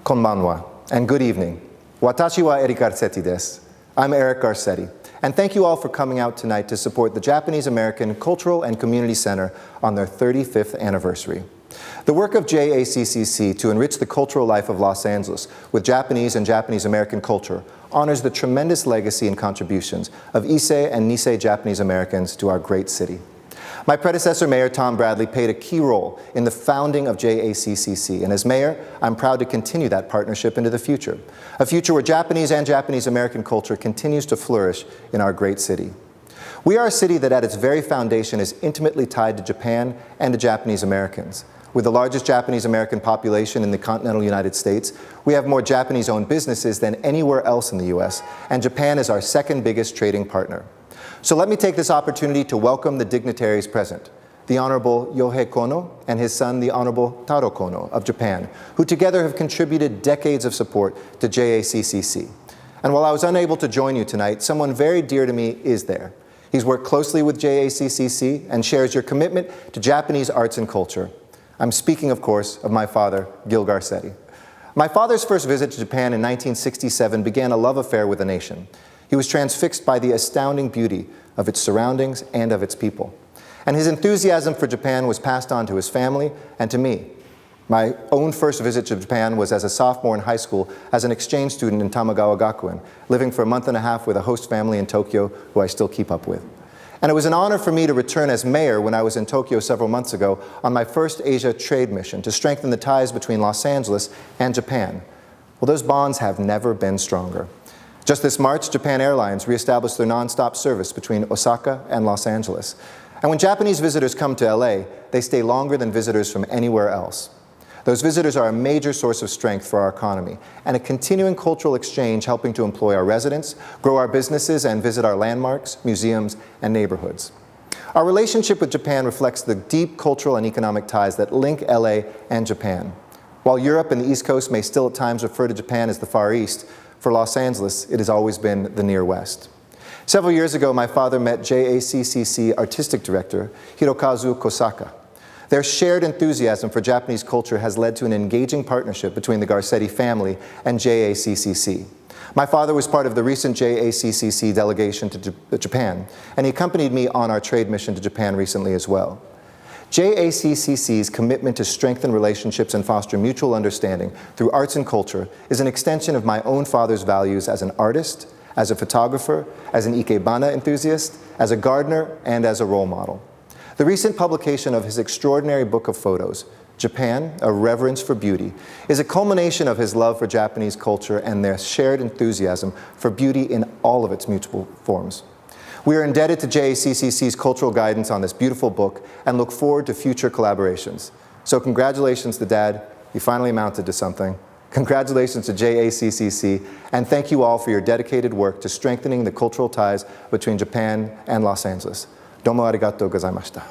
Konbanwa, and good evening. Watashi wa Eric Garcetti desu. I'm Eric Garcetti, and thank you all for coming out tonight to support the Japanese American Cultural and Community Center on their 35th anniversary. The work of JACCC to enrich the cultural life of Los Angeles with Japanese and Japanese American culture honors the tremendous legacy and contributions of Issei and Nisei Japanese Americans to our great city. My predecessor, Mayor Tom Bradley, played a key role in the founding of JACCC, and as mayor, I'm proud to continue that partnership into the future, a future where Japanese and Japanese American culture continues to flourish in our great city. We are a city that at its very foundation is intimately tied to Japan and to Japanese Americans. With the largest Japanese American population in the continental United States, we have more Japanese-owned businesses than anywhere else in the US, and Japan is our second biggest trading partner. So let me take this opportunity to welcome the dignitaries present, the Honorable Yohei Kono and his son, the Honorable Taro Kono of Japan, who together have contributed decades of support to JACCC. And while I was unable to join you tonight, someone very dear to me is there. He's worked closely with JACCC and shares your commitment to Japanese arts and culture. I'm speaking, of course, of my father, Gil Garcetti. My father's first visit to Japan in 1967 began a love affair with the nation. He was transfixed by the astounding beauty of its surroundings and of its people. And his enthusiasm for Japan was passed on to his family and to me. My own first visit to Japan was as a sophomore in high school as an exchange student in Tamagawa Gakuen, living for a month and a half with a host family in Tokyo who I still keep up with. And it was an honor for me to return as mayor when I was in Tokyo several months ago on my first Asia trade mission to strengthen the ties between Los Angeles and Japan. Well, those bonds have never been stronger. Just this March, Japan Airlines reestablished their nonstop service between Osaka and Los Angeles. And when Japanese visitors come to LA, they stay longer than visitors from anywhere else. Those visitors are a major source of strength for our economy and a continuing cultural exchange helping to employ our residents, grow our businesses, and visit our landmarks, museums, and neighborhoods. Our relationship with Japan reflects the deep cultural and economic ties that link LA and Japan. While Europe and the East Coast may still at times refer to Japan as the Far East, for Los Angeles, it has always been the Near West. Several years ago, my father met JACCC Artistic Director Hirokazu Kosaka. Their shared enthusiasm for Japanese culture has led to an engaging partnership between the Garcetti family and JACCC. My father was part of the recent JACCC delegation to Japan, and he accompanied me on our trade mission to Japan recently as well. JACCC's commitment to strengthen relationships and foster mutual understanding through arts and culture is an extension of my own father's values as an artist, as a photographer, as an ikebana enthusiast, as a gardener, and as a role model. The recent publication of his extraordinary book of photos, Japan, A Reverence for Beauty, is a culmination of his love for Japanese culture and their shared enthusiasm for beauty in all of its multiple forms. We are indebted to JACCC's cultural guidance on this beautiful book and look forward to future collaborations. So congratulations to Dad, you finally amounted to something. Congratulations to JACCC, and thank you all for your dedicated work to strengthening the cultural ties between Japan and Los Angeles. Domo arigatou gozaimashita.